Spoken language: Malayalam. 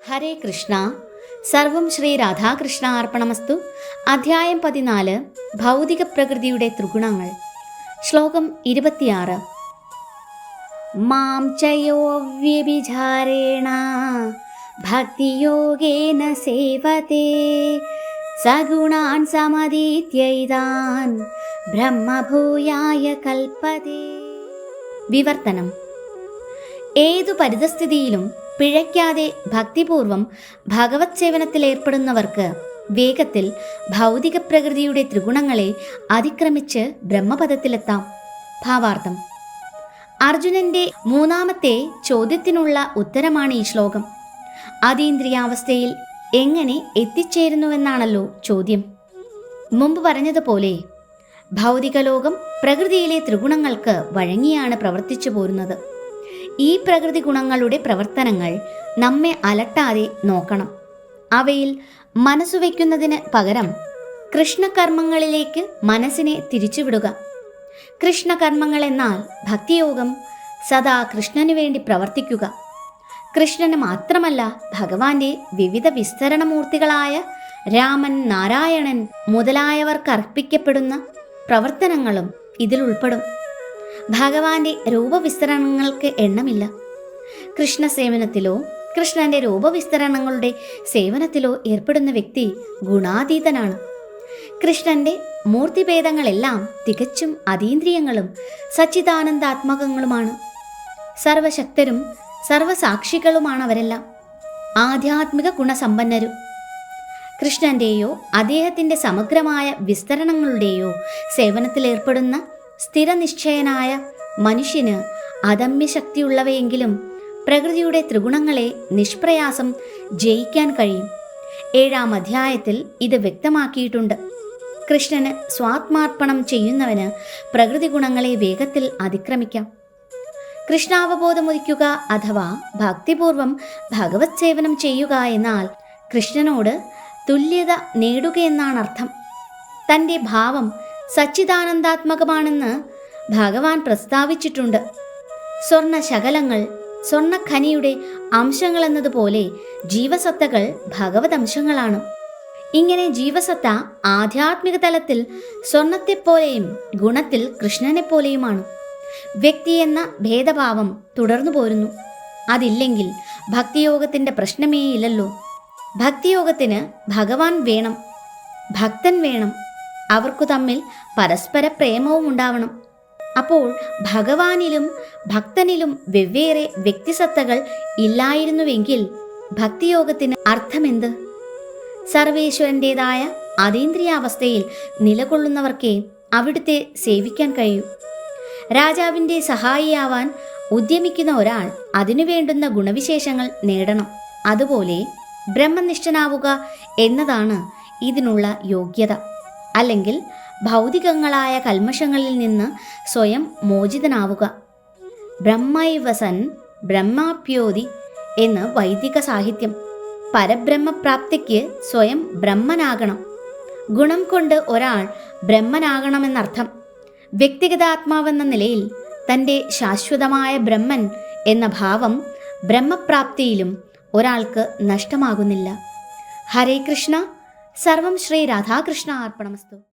ഹരേ കൃഷ്ണ. സർവം ശ്രീ രാധാകൃഷ്ണ അർപ്പണമസ്തു. അധ്യായം 14. ഭൗതിക പ്രകൃതിയുടെ ത്രിഗുണങ്ങൾ. ശ്ലോകം 26. മാം ചയോ വ്യഭിചാരേണ ഭക്തിയോഗേന സേവതേ സഗുണാൻ സമതീത്യൈതാൻ ബ്രഹ്മഭൂയായ കൽപ്പതേ. വിവർത്തനം. ഏതു പരിതസ്ഥിതിയിലും പിഴയ്ക്കാതെ ഭക്തിപൂർവം ഭഗവത് സേവനത്തിൽ ഏർപ്പെടുന്നവർക്ക് വേഗത്തിൽ ഭൗതിക പ്രകൃതിയുടെ ത്രിഗുണങ്ങളെ അതിക്രമിച്ച് ബ്രഹ്മപദത്തിലെത്താം. ഭാവാർത്ഥം. അർജുനന്റെ മൂന്നാമത്തെ ചോദ്യത്തിനുള്ള ഉത്തരമാണ് ഈ ശ്ലോകം. അതീന്ദ്രിയാവസ്ഥയിൽ എങ്ങനെ എത്തിച്ചേരുന്നുവെന്നാണല്ലോ ചോദ്യം. മുമ്പ് പറഞ്ഞതുപോലെ ഭൗതിക ലോകം പ്രകൃതിയിലെ ത്രിഗുണങ്ങൾക്ക് വഴങ്ങിയാണ് പ്രവർത്തിച്ചു പോരുന്നത്. ഈ പ്രകൃതി ഗുണങ്ങളുടെ പ്രവർത്തനങ്ങൾ നമ്മെ അലട്ടാതെ നോക്കണം. അവയിൽ മനസ്സു വയ്ക്കുന്നതിന് പകരം കൃഷ്ണകർമ്മങ്ങളിലേക്ക് മനസ്സിനെ തിരിച്ചുവിടുക. കൃഷ്ണകർമ്മങ്ങൾ എന്നാൽ ഭക്തിയോഗം. സദാ കൃഷ്ണനു വേണ്ടി പ്രവർത്തിക്കുക. കൃഷ്ണന് മാത്രമല്ല, ഭഗവാന്റെ വിവിധ വിസ്തരണമൂർത്തികളായ രാമൻ, നാരായണൻ മുതലായവർക്ക് അർപ്പിക്കപ്പെടുന്ന പ്രവർത്തനങ്ങളും ഇതിൽ ഉൾപ്പെടും. ഭഗവാന്റെ രൂപവിസ്തരണങ്ങൾക്ക് എണ്ണമില്ല. കൃഷ്ണ സേവനത്തിലോ കൃഷ്ണന്റെ രൂപവിസ്തരണങ്ങളുടെ സേവനത്തിലോ ഏർപ്പെടുന്ന വ്യക്തി ഗുണാതീതനാണ്. കൃഷ്ണന്റെ മൂർത്തിഭേദങ്ങളെല്ലാം തികച്ചും അതീന്ദ്രിയങ്ങളും സച്ചിദാനന്ദാത്മകങ്ങളുമാണ്. സർവശക്തരും സർവസാക്ഷികളുമാണ് അവരെല്ലാം. ആധ്യാത്മിക ഗുണസമ്പന്നരും. കൃഷ്ണന്റെയോ അദ്ദേഹത്തിന്റെ സമഗ്രമായ വിസ്തരണങ്ങളുടെയോ സേവനത്തിൽ ഏർപ്പെടുന്ന സ്ഥിരനിശ്ചയനായ മനുഷ്യന് അദമ്യശക്തിയുള്ളവയെങ്കിലും പ്രകൃതിയുടെ ത്രിഗുണങ്ങളെ നിഷ്പ്രയാസം ജയിക്കാൻ കഴിയും. 7-ാം അധ്യായത്തിൽ ഇത് വ്യക്തമാക്കിയിട്ടുണ്ട്. കൃഷ്ണന് സ്വാത്മാർപ്പണം ചെയ്യുന്നവന് പ്രകൃതി ഗുണങ്ങളെ വേഗത്തിൽ അതിക്രമിക്കാം. കൃഷ്ണാവബോധമുദിക്കുക അഥവാ ഭക്തിപൂർവം ഭഗവത് സേവനം ചെയ്യുക എന്നാൽ കൃഷ്ണനോട് തുല്യത നേടുകയെന്നാണർത്ഥം. തൻ്റെ ഭാവം സച്ചിദാനന്ദാത്മകമാണെന്ന് ഭഗവാൻ പ്രസ്താവിച്ചിട്ടുണ്ട്. സ്വർണ്ണ ശകലങ്ങൾ സ്വർണ്ണഖനിയുടെ അംശങ്ങളെന്നതുപോലെ ജീവസത്തകൾ ഭഗവത് അംശങ്ങളാണ്. ഇങ്ങനെ ജീവസത്ത ആധ്യാത്മിക തലത്തിൽ സ്വർണത്തെപ്പോലെയും ഗുണത്തിൽ കൃഷ്ണനെപ്പോലെയുമാണ്. വ്യക്തി എന്ന ഭേദഭാവം തുടർന്നു പോരുന്നു. അതില്ലെങ്കിൽ ഭക്തിയോഗത്തിൻ്റെ പ്രശ്നമേ ഇല്ലല്ലോ. ഭക്തിയോഗത്തിന് ഭഗവാൻ വേണം, ഭക്തൻ വേണം. അവർക്കു തമ്മിൽ പരസ്പര പ്രേമവും ഉണ്ടാവണം. അപ്പോൾ ഭഗവാനിലും ഭക്തനിലും വെവ്വേറെ വ്യക്തിസത്തകൾ ഇല്ലായിരുന്നുവെങ്കിൽ ഭക്തിയോഗത്തിന് അർത്ഥമെന്ത്? സർവേശ്വരൻ്റെതായ അതീന്ദ്രിയാവസ്ഥയിൽ നിലകൊള്ളുന്നവർക്കേ അവിടുത്തെ സേവിക്കാൻ കഴിയൂ. രാജാവിൻ്റെ സഹായിയാവാൻ ഉദ്യമിക്കുന്ന ഒരാൾ അതിനു വേണ്ടുന്ന ഗുണവിശേഷങ്ങൾ നേടണം. അതുപോലെ ബ്രഹ്മനിഷ്ഠനാവുക എന്നതാണ് ഇതിനുള്ള യോഗ്യത. അല്ലെങ്കിൽ ഭൗതികങ്ങളായ കൽമഷങ്ങളിൽ നിന്ന് സ്വയം മോചിതനാവുക. ബ്രഹ്മൈവസൻ ബ്രഹ്മാപ്യോതി എന്ന് വൈദിക സാഹിത്യം. പരബ്രഹ്മപ്രാപ്തിക്ക് സ്വയം ബ്രഹ്മനാകണം. ഗുണം കൊണ്ട് ഒരാൾ ബ്രഹ്മനാകണമെന്നർത്ഥം. വ്യക്തിഗത ആത്മാവെന്ന നിലയിൽ തൻ്റെ ശാശ്വതമായ ബ്രഹ്മൻ എന്ന ഭാവം ബ്രഹ്മപ്രാപ്തിയിലും ഒരാൾക്ക് നഷ്ടമാകുന്നില്ല. ഹരേ കൃഷ്ണ. സർവം ശ്രീ രാധാകൃഷ്ണ അർപ്പണമസ്തു.